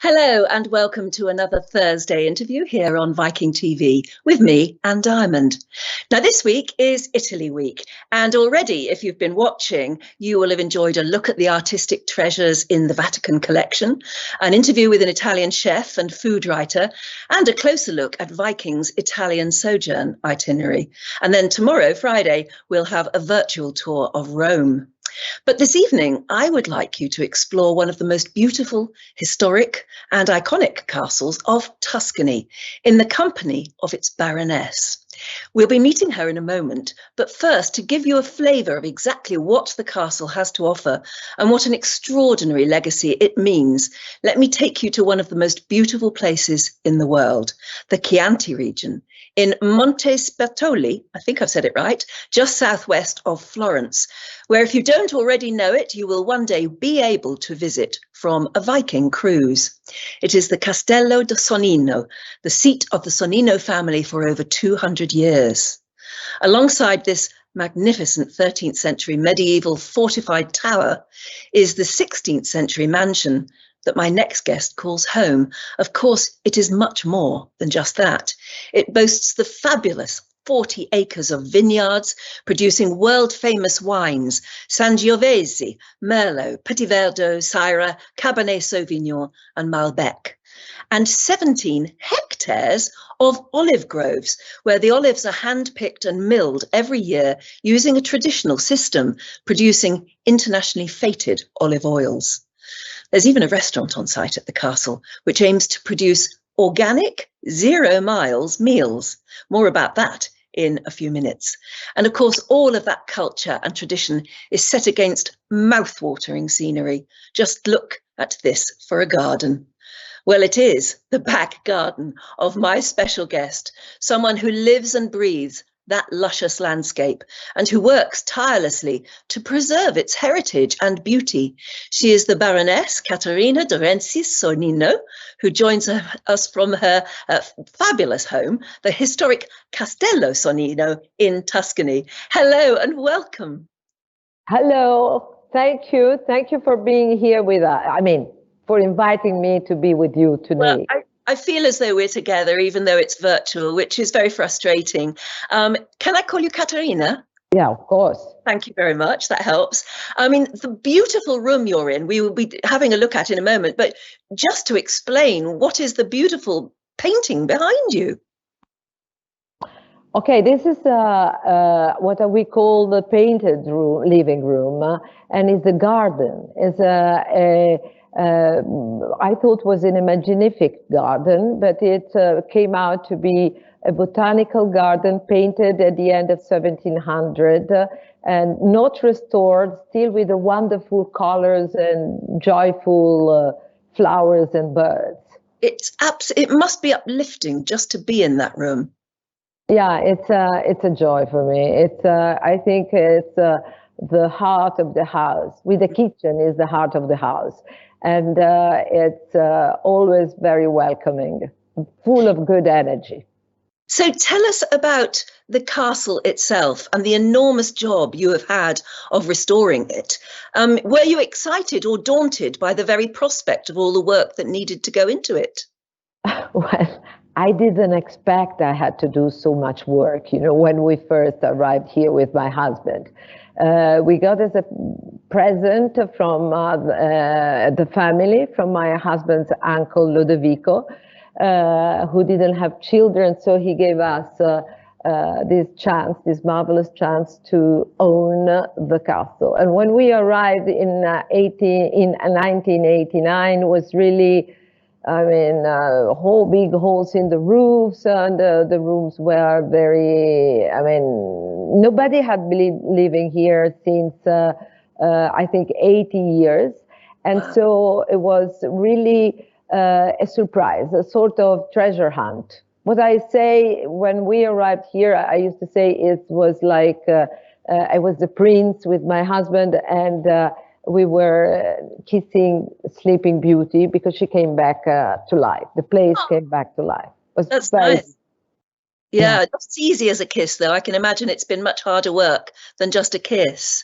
Hello and welcome to another Thursday interview here on Viking.TV with me, Anne Diamond. Now this week is Italy week, and already if you've been watching, you will have enjoyed a look at the artistic treasures in the Vatican collection, an interview with an Italian chef and food writer, and a closer look at Viking's Italian sojourn itinerary. And then tomorrow, Friday, we'll have a virtual tour of Rome. But this evening, I would like you to explore one of the most beautiful, historic and iconic castles of Tuscany in the company of its Baroness. We'll be meeting her in a moment, but first, to give you a flavour of exactly what the castle has to offer and what an extraordinary legacy it means, let me take you to one of the most beautiful places in the world, the Chianti region, in Monte Spertoli, I think I've said it right, just southwest of Florence, where if you don't already know it, you will one day be able to visit from a Viking cruise. It is the Castello Sonnino, the seat of the Sonnino family for over 200 years. Alongside this magnificent 13th century medieval fortified tower is the 16th century mansion that my next guest calls home. Of course, it is much more than just that. It boasts the fabulous 40 acres of vineyards producing world-famous wines, Sangiovese, Merlot, Petit Verdot, Syrah, Cabernet Sauvignon and Malbec, and 17 hectares of olive groves, where the olives are hand-picked and milled every year using a traditional system, producing internationally fated olive oils. There's even a restaurant on site at the castle, which aims to produce organic, 0 miles meals. More about that in a few minutes. And of course, all of that culture and tradition is set against mouth-watering scenery. Just look at this for a garden. Well, it is the back garden of my special guest, someone who lives and breathes that luscious landscape and who works tirelessly to preserve its heritage and beauty. She is the Baroness Caterina de Renzis Sonnino, who joins us from her fabulous home, the historic Castello Sonnino in Tuscany. Hello and welcome. Hello, thank you. Thank you for being here with us. For inviting me to be with you today. Well, I feel as though we're together, even though it's virtual, which is very frustrating. Can I call you Caterina? Yeah, of course. Thank you very much. That helps. The beautiful room you're in, we will be having a look at in a moment, but just to explain, what is the beautiful painting behind you? Okay, this is what we call the painted room, living room, and it's the garden. It's I thought was an imaginific garden, but it came out to be a botanical garden painted at the end of 1700 and not restored, still with the wonderful colors and joyful flowers and birds. It must be uplifting just to be in that room. Yeah, it's a joy for me. I think it's the heart of the house. With the kitchen is the heart of the house. And it's always very welcoming, full of good energy. So tell us about the castle itself and the enormous job you have had of restoring it. Were you excited or daunted by the very prospect of all the work that needed to go into it? Well, I didn't expect I had to do so much work, when we first arrived here with my husband. We got as a present from the family, from my husband's uncle Lodovico, who didn't have children, so he gave us this marvelous chance to own the castle. And when we arrived in 1989, was really, whole big holes in the roofs, and the rooms were very, nobody had been living here since, I think, 80 years. And so it was really a surprise, a sort of treasure hunt. What I say when we arrived here, I used to say it was like I was the prince with my husband, and we were kissing Sleeping Beauty because she came back to life. The place came back to life. That's nice. Yeah, not as easy as a kiss, though. I can imagine it's been much harder work than just a kiss.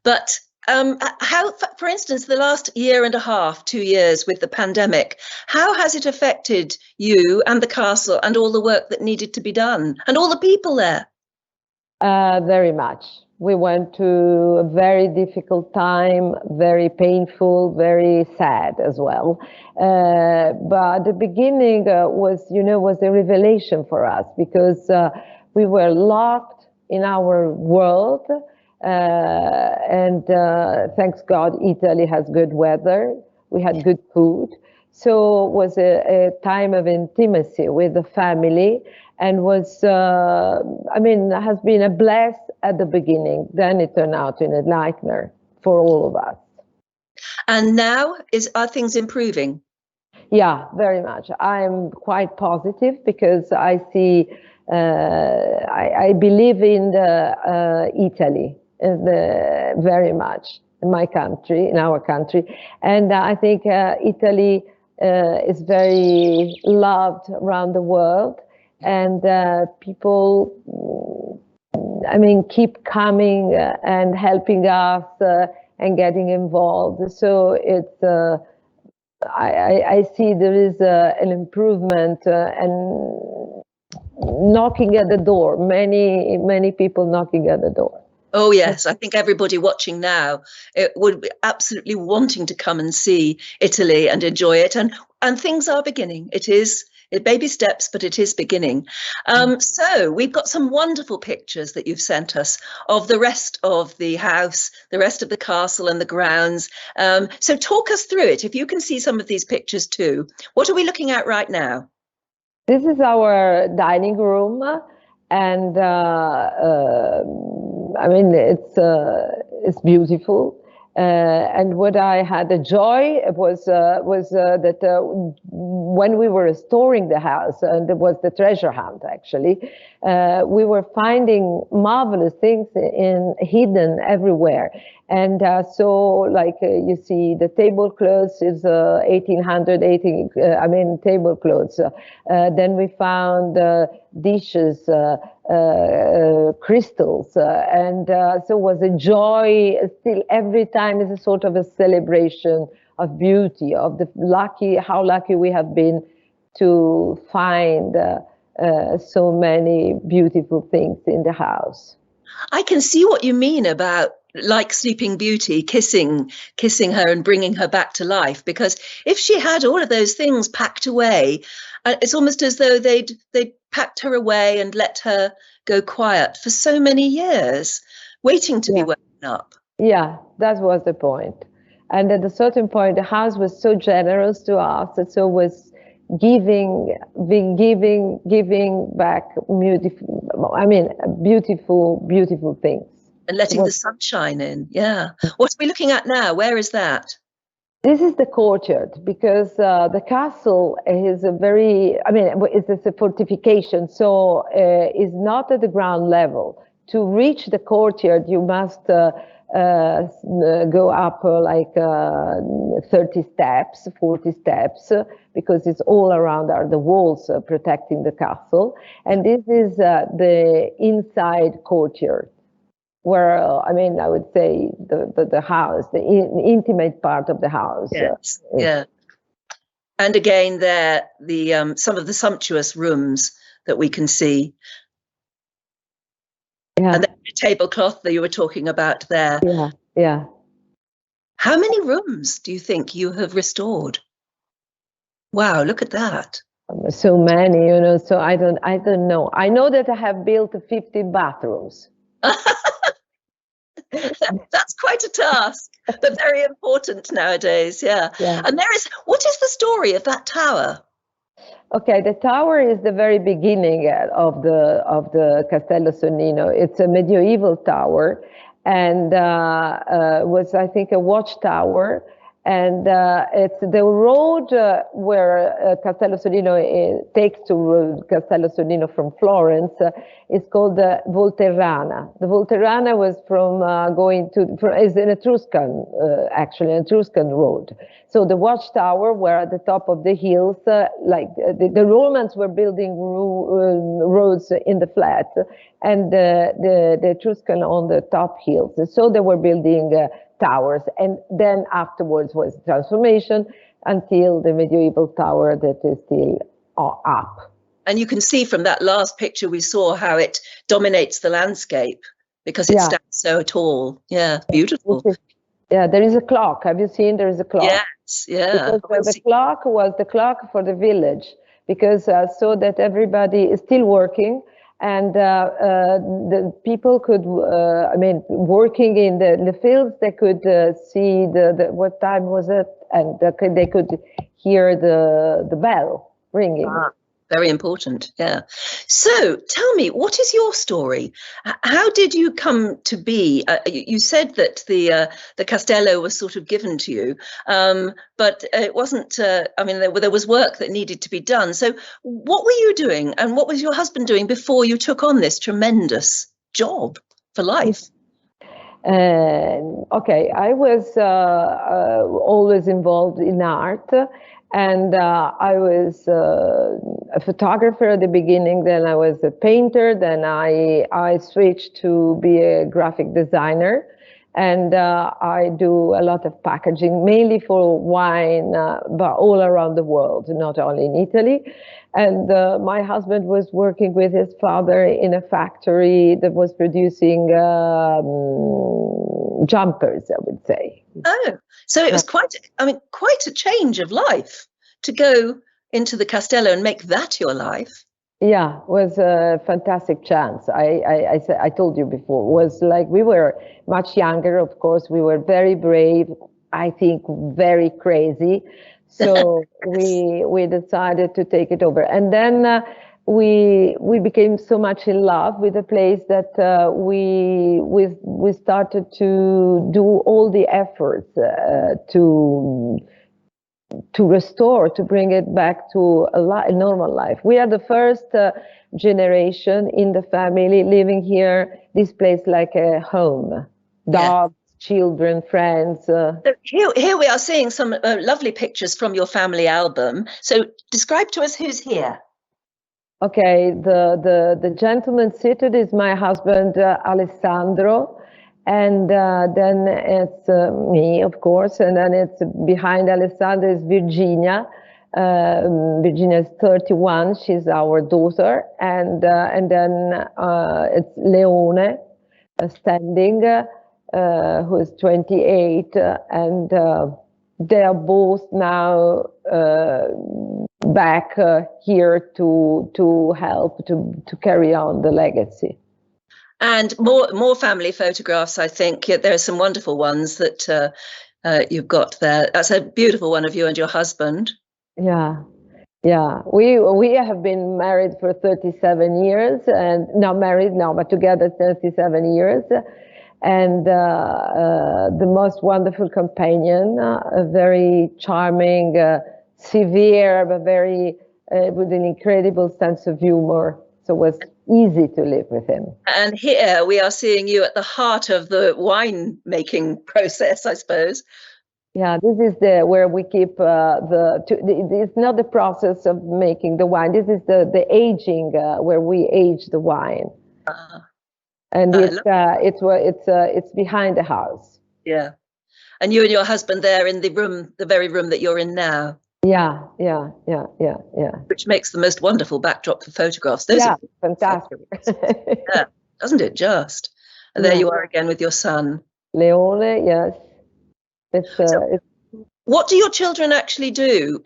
But How, for instance, the last year and a half, 2 years with the pandemic, how has it affected you and the castle and all the work that needed to be done and all the people there? Very much. We went to a very difficult time, very painful, very sad as well. But the beginning was a revelation for us because we were locked in our world. And thanks God, Italy has good weather. We had good food. So it was a time of intimacy with the family, and was, has been a bless at the beginning. Then it turned out in a nightmare for all of us. And now, are things improving? Yeah, very much. I'm quite positive because I see, I believe in Italy very much, in my country, in our country. And I think Italy is very loved around the world. And people, keep coming and helping us and getting involved. So it's, I see there is an improvement and knocking at the door, many people knocking at the door. Oh, yes. I think everybody watching now would be absolutely wanting to come and see Italy and enjoy it. And things are beginning. It is baby steps, but it is beginning. So we've got some wonderful pictures that you've sent us of the rest of the house, the rest of the castle and the grounds. So talk us through it. If you can see some of these pictures too. What are we looking at right now? This is our dining room. And it's beautiful. And what I had the joy was that when we were restoring the house, and it was the treasure hunt actually, we were finding marvelous things hidden everywhere. And so, like you see, the tablecloths is 1800, tablecloths. Then we found dishes, crystals, and so it was a joy. Still, every time is a sort of a celebration of beauty, of how lucky we have been to find so many beautiful things in the house. I can see what you mean about, like Sleeping Beauty, kissing her and bringing her back to life, because if she had all of those things packed away, it's almost as though they'd packed her away and let her go quiet for so many years, waiting to be woken up. Yeah, that was the point. And at a certain point, the house was so generous to us, and so was giving back beautiful things. And letting the sunshine in. Yeah. What are we looking at now? Where is that? This is the courtyard, because the castle is it's a fortification, so it's not at the ground level. To reach the courtyard, you must go up 30 steps, 40 steps, because it's all around are the walls protecting the castle. And this is the inside courtyard, where I would say the house, the intimate part of the house. Yes. Yeah. And again, there some of the sumptuous rooms that we can see. Yeah. And the tablecloth that you were talking about there. Yeah. Yeah. How many rooms do you think you have restored? Wow, look at that. So many, so I don't know. I know that I have built 50 bathrooms. That's quite a task, but very important nowadays. Yeah. And what is the story of that tower? Okay, the tower is the very beginning of the Castello Sonnino. It's a medieval tower, and was, I think, a watchtower. And it's the road where Castello Sonnino takes to Castello Sonnino from Florence is called the Volterrana. The Volterrana was is an Etruscan, actually, an Etruscan road. So the watchtower were at the top of the hills, the Romans were building roads in the flat, and the Etruscan on the top hills. So they were building towers, and then afterwards was transformation until the medieval tower that is still up. And you can see from that last picture we saw how it dominates the landscape because it stands so tall. Yeah, beautiful. Yeah, there is a clock. Have you seen there is a clock? Yes, yeah. Because the clock was the clock for the village, because so that everybody is still working, and the people could, I mean, working in the fields, they could see what time was it, and they could hear the bell ringing. Very important, yeah. So tell me, what is your story? How did you come to be? You said that the Castello was sort of given to you, but it wasn't. I mean, there was work that needed to be done. So what were you doing, and what was your husband doing before you took on this tremendous job for life? Okay, I was always involved in art. And I was a photographer at the beginning, then I was a painter, then I switched to be a graphic designer. And I do a lot of packaging, mainly for wine, but all around the world, not only in Italy. And my husband was working with his father in a factory that was producing jumpers, I would say. Oh, so it was quite a change of life to go into the Castello and make that your life. Yeah, it was a fantastic chance. I told you before, it was like we were much younger, of course. We were very brave, I think very crazy. So we decided to take it over. And then we became so much in love with the place that we started to do all the efforts to restore, to bring it back to a normal life. We are the first generation in the family living here, this place like a home. Dogs, children, friends. So here we are seeing some lovely pictures from your family album. So describe to us who's here. Okay, the gentleman seated is my husband, Alessandro. And then it's me, of course, and then it's behind Alessandro is Virginia. Virginia is 31. She's our daughter, and then it's Leone standing, who is 28, and they are both now back here to help to carry on the legacy. And more family photographs, I think. There are some wonderful ones that you've got there. That's a beautiful one of you and your husband. Yeah. We have been married for 37 years, and not married now, but together 37 years. And the most wonderful companion, a very charming, severe, but very with an incredible sense of humor. So it was easy to live with him. And here we are seeing you at the heart of the wine making process, I suppose. Yeah, this is where we keep it's not the process of making the wine. This is the aging, where we age the wine. And it's behind the house. Yeah. And you and your husband there in the very room that you're in now. Yeah. Which makes the most wonderful backdrop for photographs. Those are fantastic. Yeah, doesn't it just? And there you are again with your son. Leone, yes. What do your children actually do?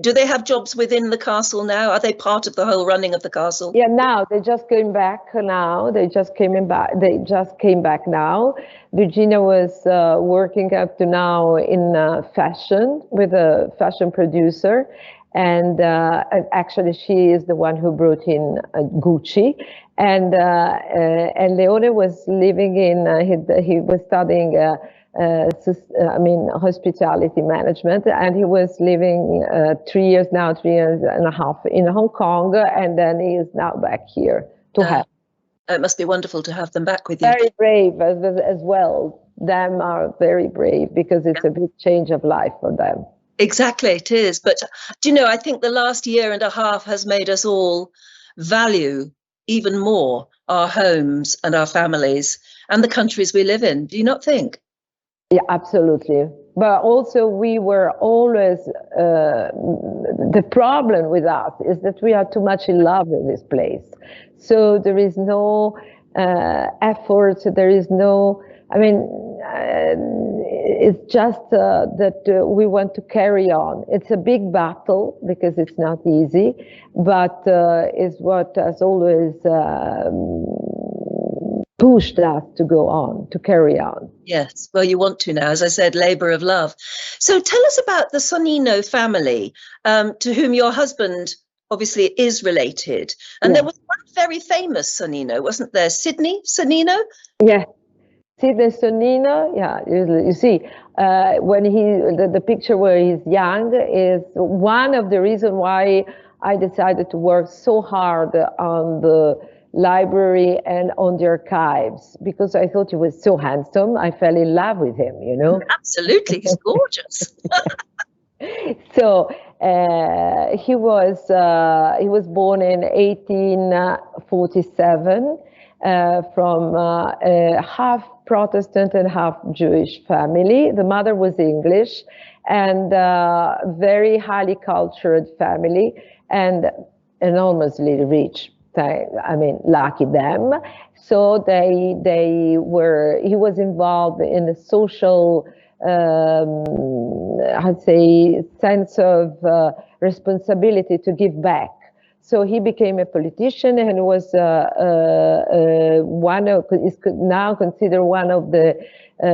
Do they have jobs within the castle now? Are they part of the whole running of the castle? Yeah, now they just came back now. They just came back now. Virginia was working up to now in fashion with a fashion producer. And actually, she is the one who brought in Gucci. And Leone was living in, he was studying hospitality management, and he was living 3 years and a half in Hong Kong, and then he is now back here to help. It must be wonderful to have them back with you. Very brave as well. Them are very brave because it's a big change of life for them. Exactly, it is. But do you know, I think the last year and a half has made us all value even more our homes and our families and the countries we live in. Do you not think? Yeah, absolutely. But also we were always, the problem with us is that we are too much in love with this place. So there is no effort, there is no, I mean, it's just that we want to carry on. It's a big battle because it's not easy, but it's what has always pushed us to go on, to carry on. Yes, well, you want to now, as I said, labour of love. So tell us about the Sonnino family, to whom your husband obviously is related. And there was one very famous Sonnino, wasn't there? Sidney Sonnino? Yeah, Sidney Sonnino. Yeah, you see, when the picture where he's young is one of the reasons why I decided to work so hard on the library and on the archives, because I thought he was so handsome. I fell in love with him, you know. Absolutely, he's gorgeous. So he was born in 1847 from a half Protestant and half Jewish family. The mother was English, and very highly cultured family, and enormously rich. I mean, lucky them. So he was involved in the social, I'd say, sense of responsibility to give back. So he became a politician and was is now considered one of the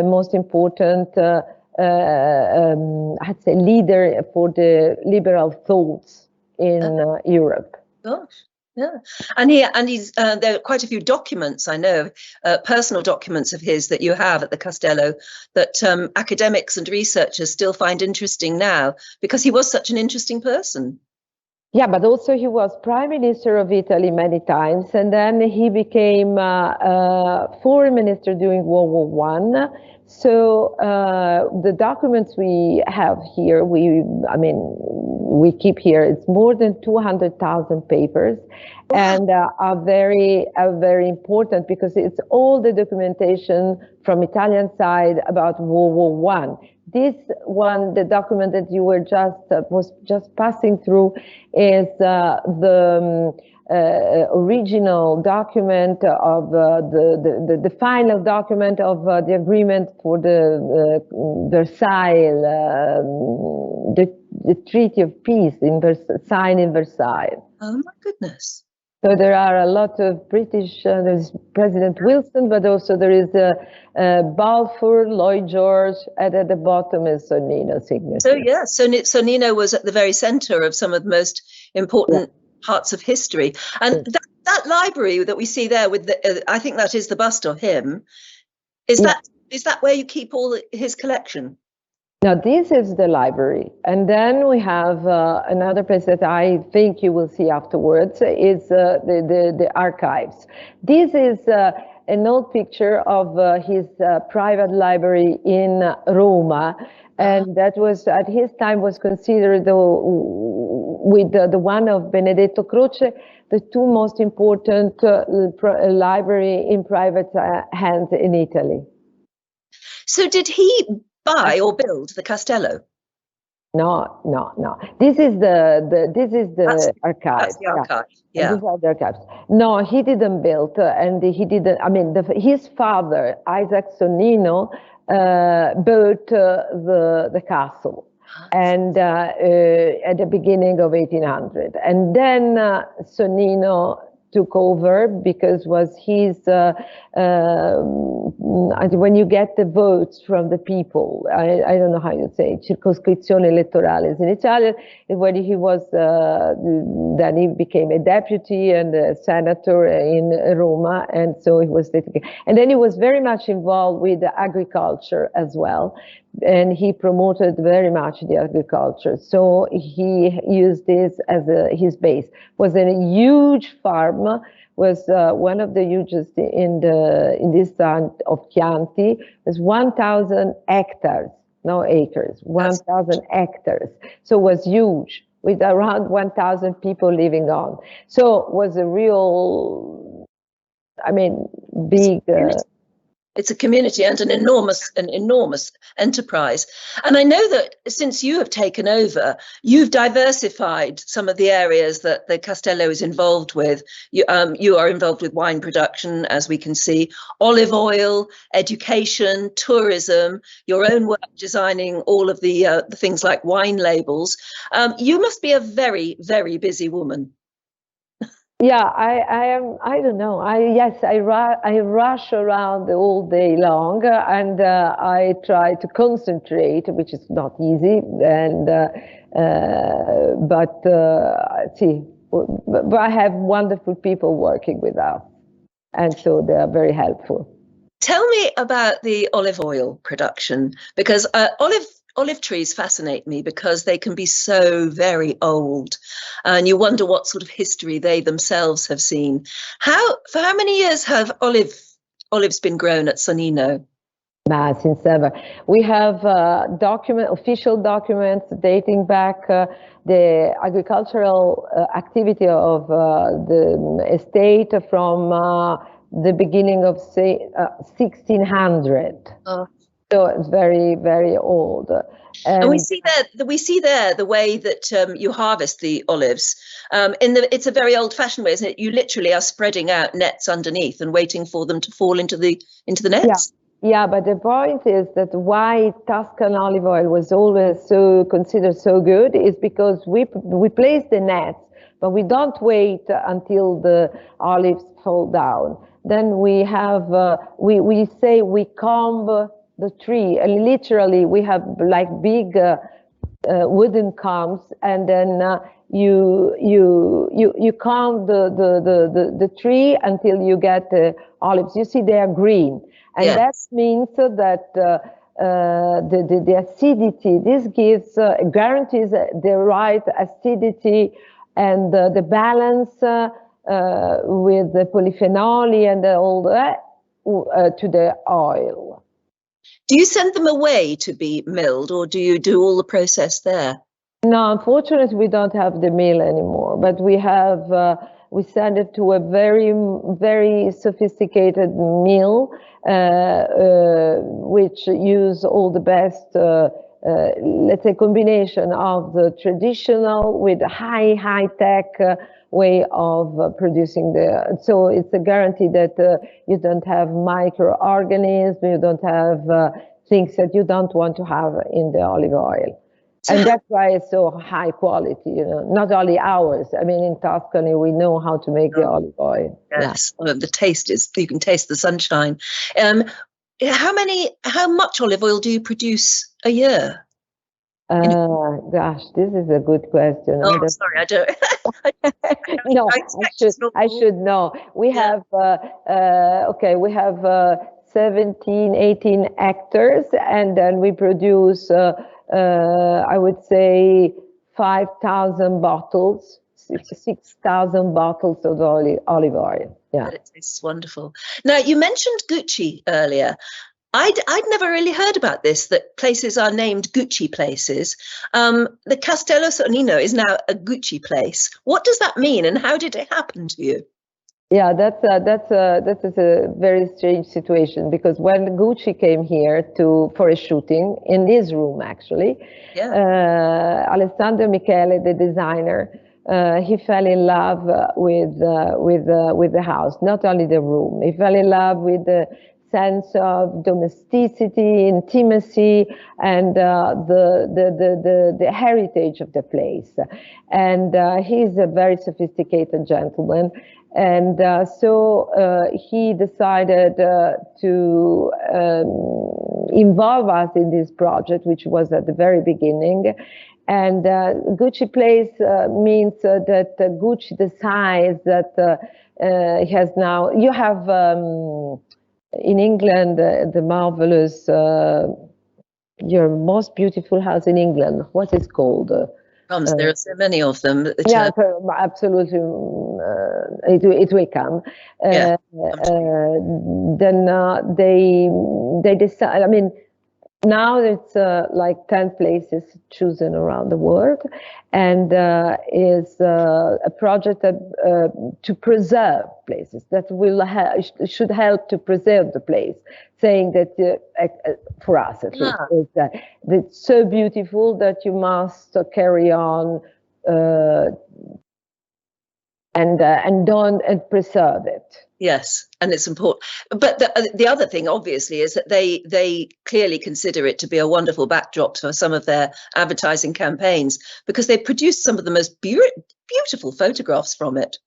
most important, I'd say, leader for the liberal thoughts in Europe. Gosh. Yeah, and he's there are quite a few documents, I know, personal documents of his that you have at the Castello that academics and researchers still find interesting now, because he was such an interesting person. Yeah, but also he was Prime Minister of Italy many times, and then he became Foreign Minister during World War I. So the documents we have here, we keep here, it's more than 200,000 papers, and are very important because it's all the documentation from Italian side about World War I. This one, the document that you were was just passing through, is the original document of the final document of the agreement for the Versailles, the Treaty of Peace signed in Versailles. Oh my goodness. So there are a lot of British, there's President Wilson, but also there is Balfour, Lloyd George, and at the bottom is Sonnino's signature. So yeah, Sonnino was at the very center of some of the most important parts of history. And that library that we see there with I think that is the bust of him. Is that where you keep all his collection? Now, this is the library. And then we have another place that I think you will see afterwards is the archives. This is an old picture of his private library in Roma. And that was, at his time, was considered, with the one of Benedetto Croce, the two most important library in private hands in Italy. So did he buy or build the Castello? No. This is the archive. That's the archive. Yeah. These are the archives. No, he didn't build, and he didn't. I mean, his father, Isaac Sonnino, built the castle, and at the beginning of 1800, and then Sonnino took over because was his, when you get the votes from the people, I don't know how you say, circoscrizioni elettorales in Italian, when he was, then he became a deputy and a senator in Roma, and so he was, and then he was very much involved with agriculture as well. And he promoted very much the agriculture. So he used this as his base. Was in a huge farm, was one of the hugest in this town of Chianti. It's 1,000 hectares, no acres, 1,000 hectares. So it was huge, with around 1,000 people living on. So it was a real, I mean, big... It's a community and an enormous enterprise. And I know that since you have taken over, you've diversified some of the areas that the Castello is involved with. You are involved with wine production, as we can see, olive oil, education, tourism, your own work designing all of the things like wine labels. You must be a very, very busy woman. Yeah, I am. I don't know. I rush around all day long, and I try to concentrate, which is not easy. And but I have wonderful people working with us, and so they are very helpful. Tell me about the olive oil production, because olive trees fascinate me because they can be so very old, and you wonder what sort of history they themselves have seen. For how many years have olives been grown at Sonnino? Since ever. We have official documents dating back the agricultural activity of the estate from the beginning of 1600. Oh. So it's very, very old. And we see there the way that you harvest the olives. It's a very old-fashioned way, isn't it? You literally are spreading out nets underneath and waiting for them to fall into the nets. Yeah, but the point is that why Tuscan olive oil was always considered so good is because we place the nets, but we don't wait until the olives fall down. Then we have we say we comb the tree, and literally we have like big wooden combs, and then you comb the tree until you get the olives. You see, they are green. And that means that the acidity, this guarantees the right acidity and the balance with the polyphenol and all that to the oil. Do you send them away to be milled, or do you do all the process there? No, unfortunately, we don't have the mill anymore, but we have. We send it to a very, very sophisticated mill, which use all the best, let's say, combination of the traditional with high tech way of producing so it's a guarantee that you don't have microorganisms, you don't have things that you don't want to have in the olive oil. And that's why it's so high quality, not only ours. I mean, in Tuscany, we know how to make the olive oil. Yes, the taste is, you can taste the sunshine. How much olive oil do you produce a year? Gosh, this is a good question. Oh, sorry, I don't. No, I should know. We have, we have 17, 18 hectares, and then we produce I would say 5,000 bottles, 6,000 bottles of olive oil. Yeah, it tastes wonderful. Now, you mentioned Gucci earlier. I'd never really heard about this, that places are named Gucci places. The Castello Sonnino is now a Gucci place. What does that mean, and how did it happen to you? Yeah, that is a very strange situation, because when Gucci came here for a shooting in this room, actually, Alessandro Michele, the designer, he fell in love with the house, not only the room. He fell in love with the sense of domesticity, intimacy, and the heritage of the place. And he's a very sophisticated gentleman. And so he decided to involve us in this project, which was at the very beginning. And Gucci Place means that Gucci, the size that he has now. You have in England the marvelous, your most beautiful house in England. What is called? There are so many of them. Yeah, absolutely. It will come. Then they decide. I mean, Now it's like 10 places chosen around the world, and is a project that, to preserve places that should help to preserve the place, saying that for us at least, is that it's so beautiful that you must carry on and preserve it. Yes, and it's important. But the other thing, obviously, is that they clearly consider it to be a wonderful backdrop for some of their advertising campaigns, because they produced some of the most beautiful photographs from it.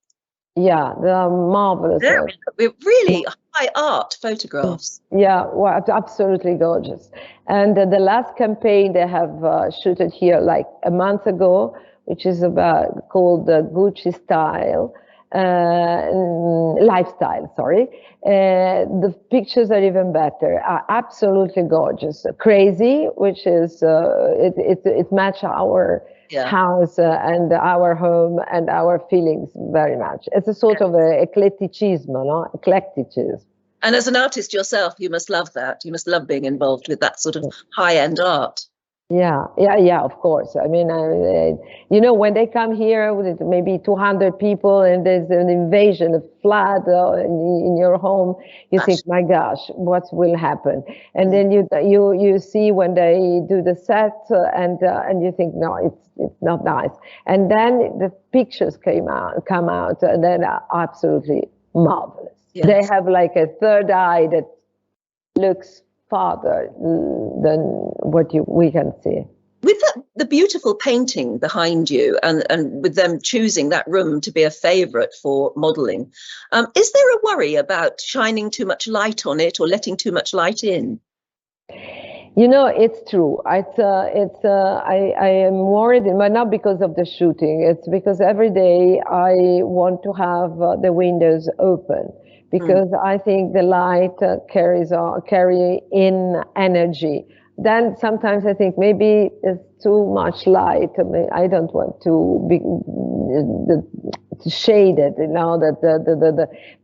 Yeah, they are marvelous. Really high art photographs. Yeah, well, absolutely gorgeous. And the last campaign they have shooted here like a month ago, which is called Gucci Style. Lifestyle, sorry. The pictures are even better, are absolutely gorgeous. Crazy, which is it match our house and our home and our feelings very much. It's a sort of eclecticism, no? Eclecticism. And as an artist yourself, you must love that. You must love being involved with that sort of high-end art. Yeah, of course. I mean, you know, when they come here with maybe 200 people and there's an invasion, a flood in your home, you think, my gosh, what will happen? And then you see when they do the set and you think, no, it's not nice. And then the pictures come out, and then are absolutely marvelous. Yes. They have like a third eye that looks farther than what we can see. With the beautiful painting behind you, and with them choosing that room to be a favourite for modelling, is there a worry about shining too much light on it or letting too much light in? You know, it's true. I am worried, but not because of the shooting. It's because every day I want to have the windows open, because I think the light carry in energy. Then sometimes I think maybe it's too much light. I mean, I don't want to be shaded, you know.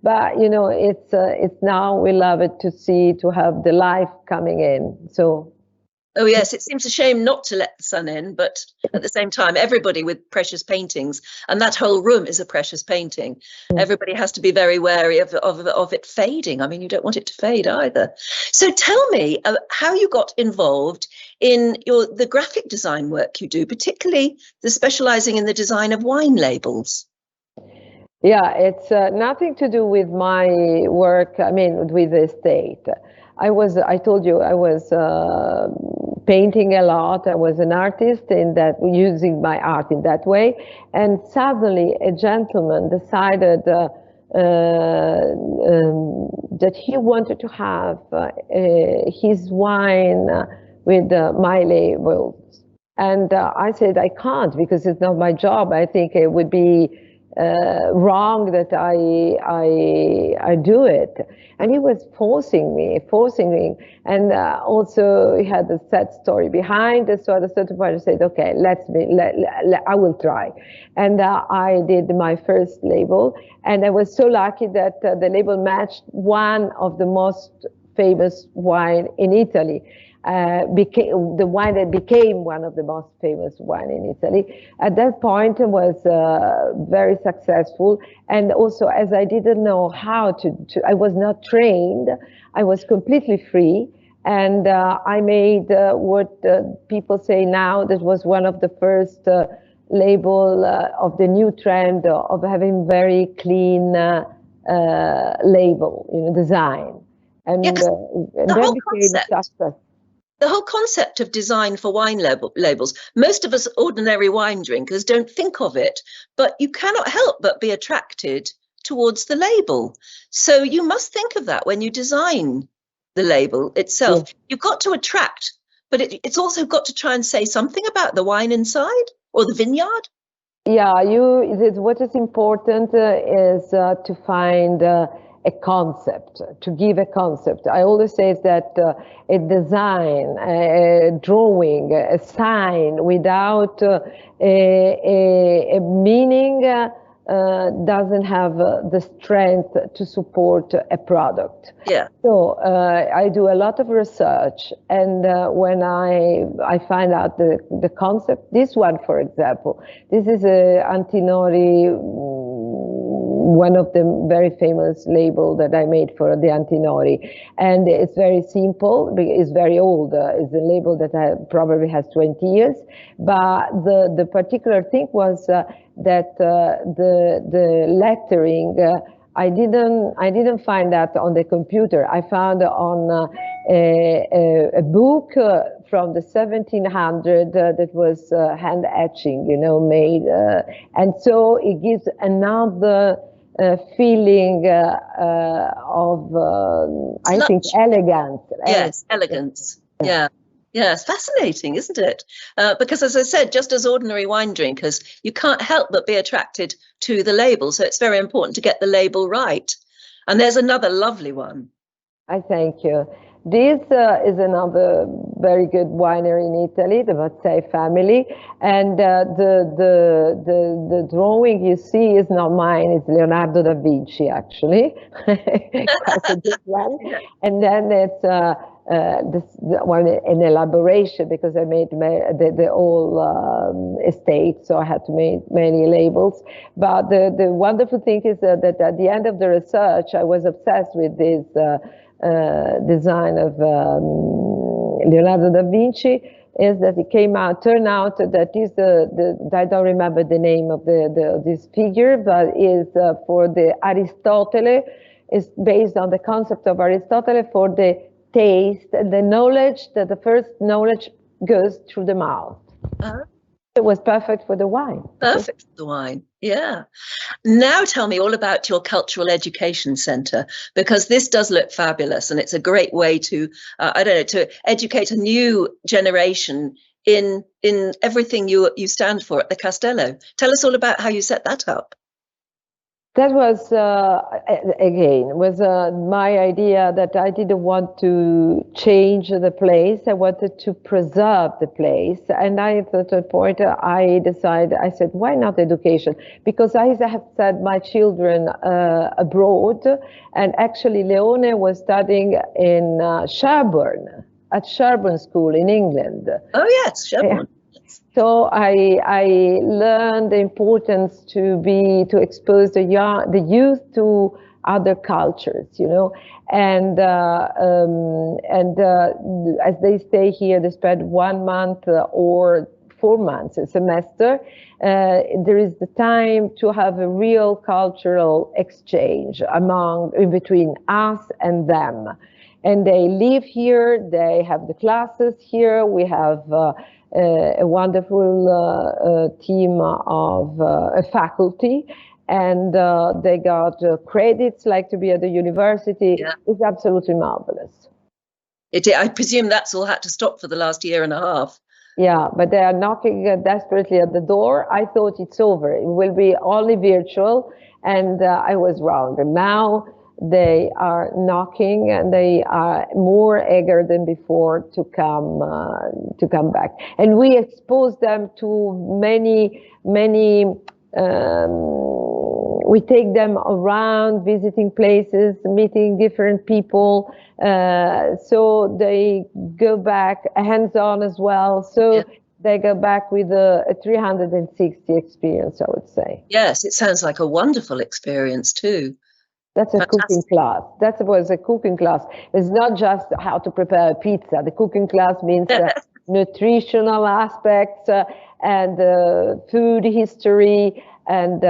But you know, it's now we love it to have the life coming in. So. Oh yes, it seems a shame not to let the sun in, but at the same time, everybody with precious paintings, and that whole room is a precious painting. Everybody has to be very wary of it fading. I mean, you don't want it to fade either. So tell me how you got involved in the graphic design work you do, particularly the specializing in the design of wine labels. Yeah, it's nothing to do with my work. I mean, with the estate. I told you I was painting a lot. I was an artist using my art in that way. And suddenly a gentleman decided that he wanted to have his wine with my labels. And I said, I can't, because it's not my job. I think it would be wrong that I do it. And he was forcing me, and also he had a sad story behind. So at a certain point I said, okay, I will try. And I did my first label, and I was so lucky that the label matched one of the most famous wine in Italy. The wine that became one of the most famous wine in Italy. At that point, it was very successful. And also, as I didn't know how I was not trained, I was completely free. And I made what people say now, that was one of the first label of the new trend of having very clean label, design. And, yes, and that became a success. The whole concept of design for wine labels, most of us ordinary wine drinkers don't think of it, but you cannot help but be attracted towards the label. So you must think of that when you design the label itself. Yeah. You've got to attract, but it's also got to try and say something about the wine inside or the vineyard. Yeah, what is important is to find a concept, to give a concept. I always say that a design, a drawing, a sign without a meaning doesn't have the strength to support a product. Yeah. So I do a lot of research, and when I find out the concept, this one, for example, this is a Antinori, one of the very famous label that I made for the Antinori, and it's very simple. It's very old. It's a label that probably has 20 years, but the particular thing was that the lettering, I didn't find that on the computer. I found on a book from the 1700 that was hand etching, made, and so it gives another feeling of, I think, elegance. Yes, elegance. Yeah. Yeah, it's fascinating, isn't it? Because, as I said, just as ordinary wine drinkers, you can't help but be attracted to the label. So it's very important to get the label right. And there's another lovely one. I thank you. This is another very good winery in Italy, the Mazzei family, and the drawing you see is not mine; it's Leonardo da Vinci, actually. Quite a good one. And then it's an elaboration, because I made the whole estate, so I had to make many labels. But the wonderful thing is that at the end of the research, I was obsessed with this design of Leonardo da Vinci, is that it turned out that is I don't remember the name of this figure, but is for the Aristotle, is based on the concept of Aristotle for the taste and the knowledge, that the first knowledge goes through the mouth. It was perfect for the wine. Perfect for the wine, yeah. Now tell me all about your cultural education centre, because this does look fabulous, and it's a great way to, to educate a new generation in everything you stand for at the Castello. Tell us all about how you set that up. That was, my idea, that I didn't want to change the place. I wanted to preserve the place. And at a point, I said, why not education? Because I have sent my children abroad. And actually, Leone was studying in Sherborne, at Sherborne School in England. Oh, yes, Sherborne. So I learned the importance to expose the youth to other cultures, and as they stay here, they spend 1 month or 4 months, a semester. There is the time to have a real cultural exchange in between us and them. And they live here, they have the classes here, we have a wonderful team of a faculty, and they got credits like to be at the university. Yeah. It's absolutely marvelous. I presume that's all had to stop for the last year and a half. Yeah, but they are knocking desperately at the door. I thought it's over. It will be only virtual, and I was wrong. And now they are knocking, and they are more eager than before to come back. And we expose them to many. We take them around, visiting places, meeting different people, so they go back hands-on as well. So. Yeah. They go back with a 360 experience, I would say. Yes, it sounds like a wonderful experience too. That's a cooking class. That was a cooking class. It's not just how to prepare a pizza. The cooking class means nutritional aspects and food history, and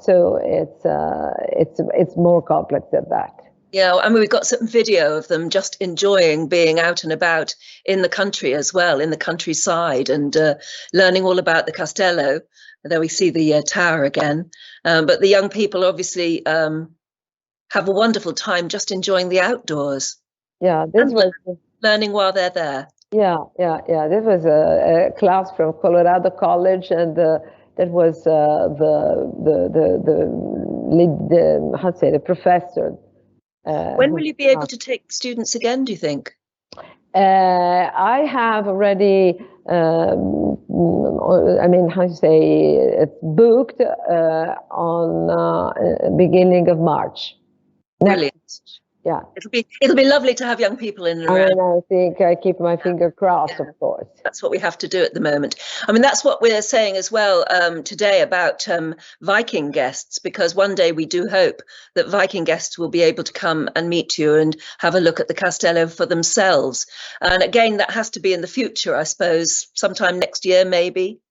so it's more complex than that. Yeah, I mean, we've got some video of them just enjoying being out and about in the country as well, in the countryside, and learning all about the Castello. There we see the tower again. But the young people obviously have a wonderful time just enjoying the outdoors. Yeah, this was learning while they're there. Yeah. This was a class from Colorado College, and that was the professor. When will you be able to take students again, do you think? I have already I mean, how you say, it's booked on beginning of March. Brilliant. Yeah. It'll be lovely to have young people in and around. I mean, I think I keep my finger crossed, of course. That's what we have to do at the moment. I mean, that's what we're saying as well today about Viking guests, because one day we do hope that Viking guests will be able to come and meet you and have a look at the Castello for themselves. And again, that has to be in the future, I suppose, sometime next year, maybe.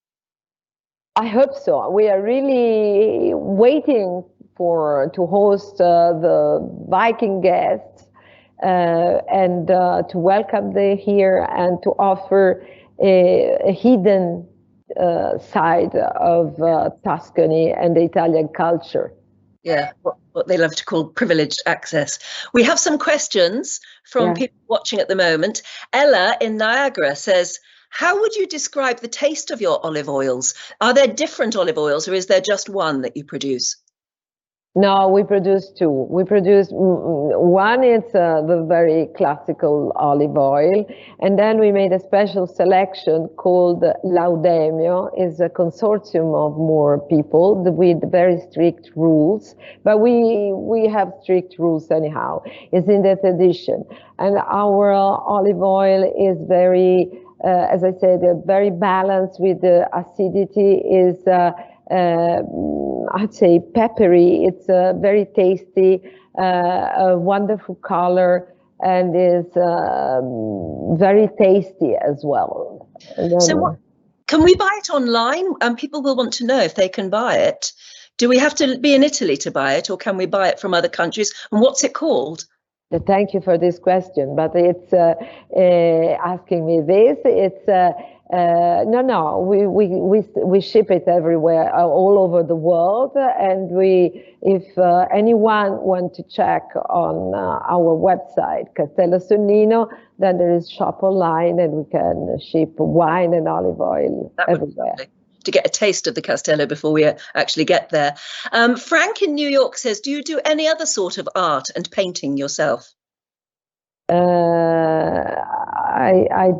I hope so. We are really waiting to host the Viking guests and to welcome them here and to offer a hidden side of Tuscany and the Italian culture. Yeah, what they love to call privileged access. We have some questions from people watching at the moment. Ella in Niagara says, how would you describe the taste of your olive oils? Are there different olive oils, or is there just one that you produce? No, we produce two. We produce one, it's the very classical olive oil, and then we made a special selection called Laudemio. It's a consortium of more people with very strict rules, but we have strict rules anyhow. It's in that edition, and our olive oil is very, as I said, very balanced with the acidity. Is I'd say peppery. It's very tasty, a wonderful color, and is very tasty as well. So can we buy it online? People will want to know if they can buy it. Do we have to be in Italy to buy it, or can we buy it from other countries? And what's it called? Thank you for this question, but it's asking me this. It's no. We ship it everywhere, all over the world, and if anyone want to check on our website, Castello Sonnino, then there is shop online, and we can ship wine and olive oil everywhere. To get a taste of the Castello before we actually get there. Frank in New York says, do you do any other sort of art and painting yourself? I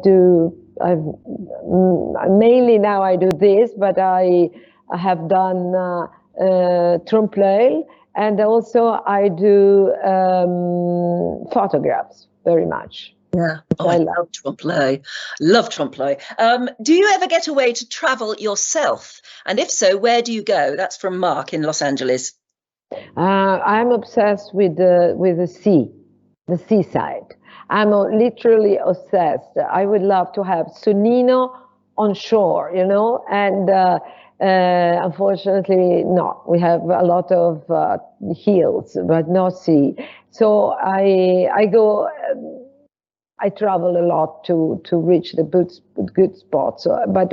do. Mainly now I do this, but I have done trompe-l'œil, and also I do photographs very much. Yeah, I love trompe-l'œil. Love trompe-l'œil. Do you ever get away to travel yourself? And if so, where do you go? That's from Mark in Los Angeles. I'm obsessed with the sea, the seaside. I'm literally obsessed. I would love to have Sonnino on shore, and unfortunately not. We have a lot of hills, but no sea. So I go. I travel a lot to reach the good spots. But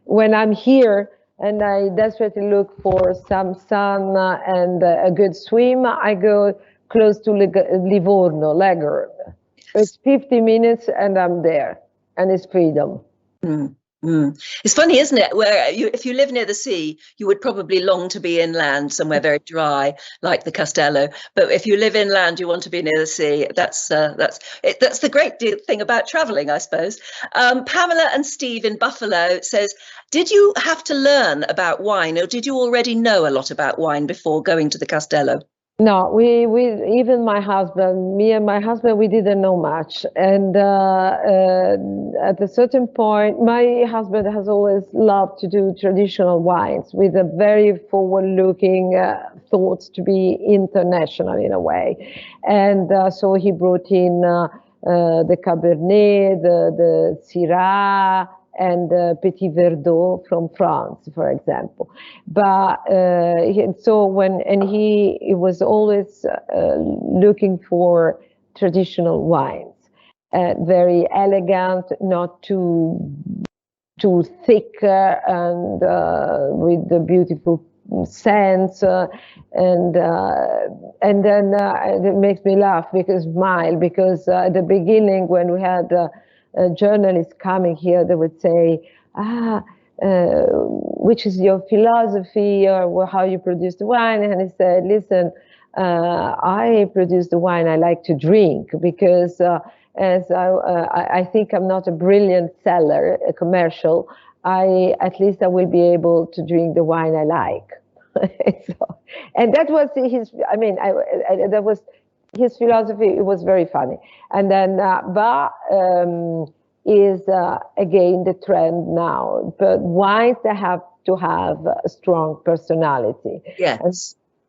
when I'm here and I desperately look for some sun and a good swim, I go close to Livorno, Leghorn. It's 50 minutes and I'm there, and it's freedom. It's funny, isn't it? Where if you live near the sea, you would probably long to be inland, somewhere very dry, like the Castello. But if you live inland, you want to be near the sea. That's the great thing about traveling, I suppose. Pamela and Steve in Buffalo says, did you have to learn about wine, or did you already know a lot about wine before going to the Castello? No, we even me and my husband, we didn't know much. And at a certain point, my husband has always loved to do traditional wines with a very forward-looking thoughts to be international in a way. And so he brought in the Cabernet, the Syrah, and Petit Verdot from France, for example. But he was always looking for traditional wines, very elegant, not too thick, and with the beautiful scents. And then it makes me laugh because at the beginning when we had journalists coming here, they would say, which is your philosophy, or how you produce the wine? And he said, listen, I produce the wine I like to drink, because as I think I'm not a brilliant seller, a commercial. at least I will be able to drink the wine I like. So, and that was his, I mean, that was his philosophy. It was very funny. And then Bar is again the trend now, but wines that have to have a strong personality. Yes. And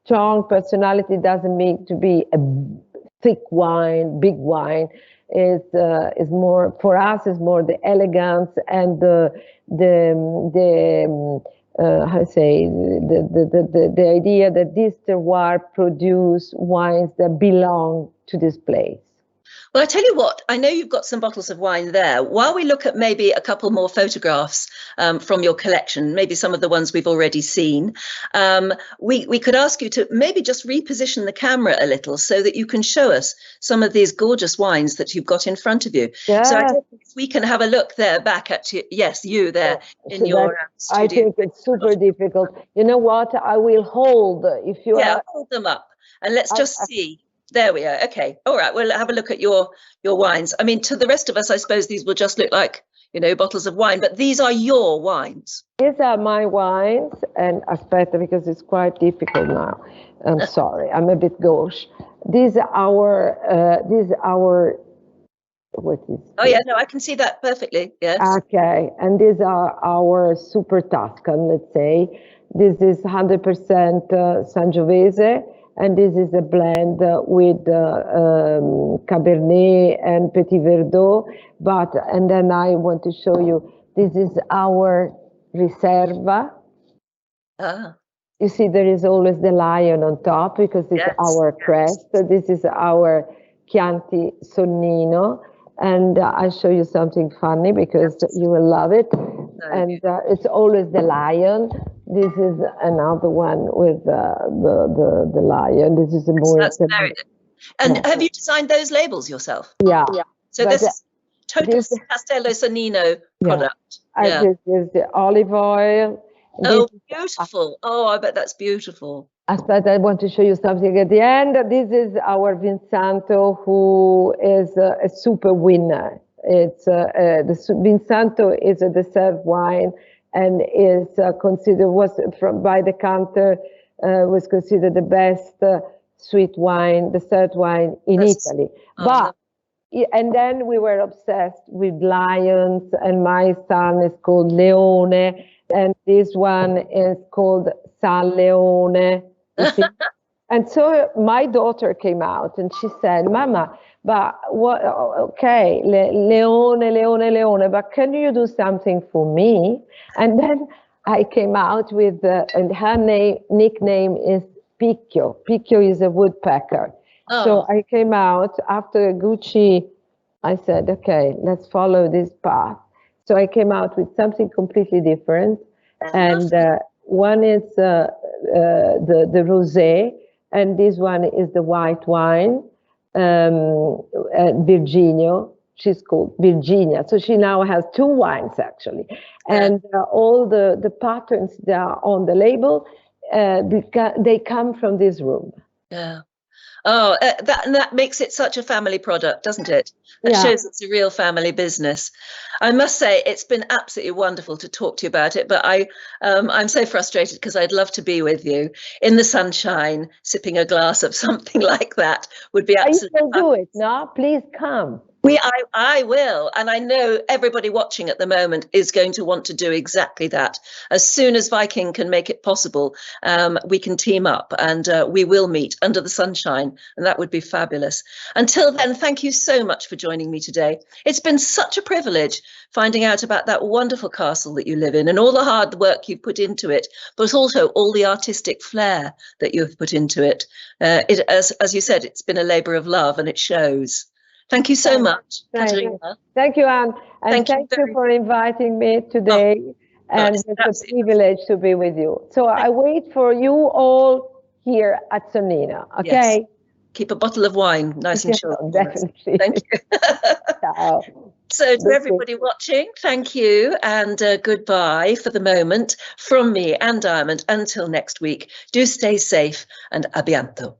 strong personality doesn't mean to be a thick wine, big wine. Is more, for us, is more the elegance and the how to say, the idea that this terroir produce wines that belong to this place. Well, I tell you what, I know you've got some bottles of wine there. While we look at maybe a couple more photographs from your collection, maybe some of the ones we've already seen, we could ask you to maybe just reposition the camera a little so that you can show us some of these gorgeous wines that you've got in front of you. Yeah. So I think we can have a look there back at you. Yes, you there in your studio. I think it's super difficult. You know what? I will hold if you. Yeah, hold them up and let's just see. There we are. Okay. All right. We'll have a look at your wines. I mean, to the rest of us, I suppose these will just look like, bottles of wine, but these are your wines. These are my wines, and aspetta, because it's quite difficult now. I'm sorry. I'm a bit gauche. These are our, what is Oh, yeah. No, I can see that perfectly. Yes. Okay. And these are our super Tuscan, let's say. This is 100% Sangiovese. And this is a blend with Cabernet and Petit Verdot. And then I want to show you, this is our Riserva. Ah. You see, there is always the lion on top because it's our crest. So this is our Chianti Sonnino. And I'll show you something funny because you will love it. And it's always the lion. This is another one with the lion. This is a more. And have you designed those labels yourself? Yeah. So this is total Castello Sonnino product. Yeah. This is the olive oil. Oh, beautiful. Oh, I bet that's beautiful. But I want to show you something at the end. This is our Vinsanto, who is a super winner. It's the Vinsanto is a dessert wine and is considered, by the counter, was considered the best sweet wine, dessert wine in Italy. And then we were obsessed with lions, and my son is called Leone, and this one is called San Leone. And so my daughter came out and she said, Mama, but what, okay, Leone, but can you do something for me? And then I came out with, and her nickname is Picchio. Picchio is a woodpecker. Oh. So I came out after Gucci. I said, okay, let's follow this path. So I came out with something completely different. And one is the rosé, and this one is the white wine, Virginio. She's called Virginia. So she now has two wines, actually. And all the patterns that are on the label, they come from this room. Yeah. Oh, that makes it such a family product, doesn't it? It shows it's a real family business. I must say, it's been absolutely wonderful to talk to you about it, but I'm so frustrated because I'd love to be with you in the sunshine, sipping a glass of something like that would be absolutely. I will do it. No, please come. I will, and I know everybody watching at the moment is going to want to do exactly that. As soon as Viking can make it possible, we can team up and we will meet under the sunshine, and that would be fabulous. Until then, thank you so much for joining me today. It's been such a privilege finding out about that wonderful castle that you live in and all the hard work you've put into it, but also all the artistic flair that you've put into it. As you said, it's been a labour of love, and it shows. Thank you so much, Caterina. Thank you, Anne. And thank you for inviting me today. And it's a privilege to be with you. So I wait for you all here at Sonnino, okay? Yes. Keep a bottle of wine nice and short. Definitely. Thank you. Ciao. So to everybody watching, thank you and goodbye for the moment from me and Diamond. Until next week, do stay safe and a bientôt.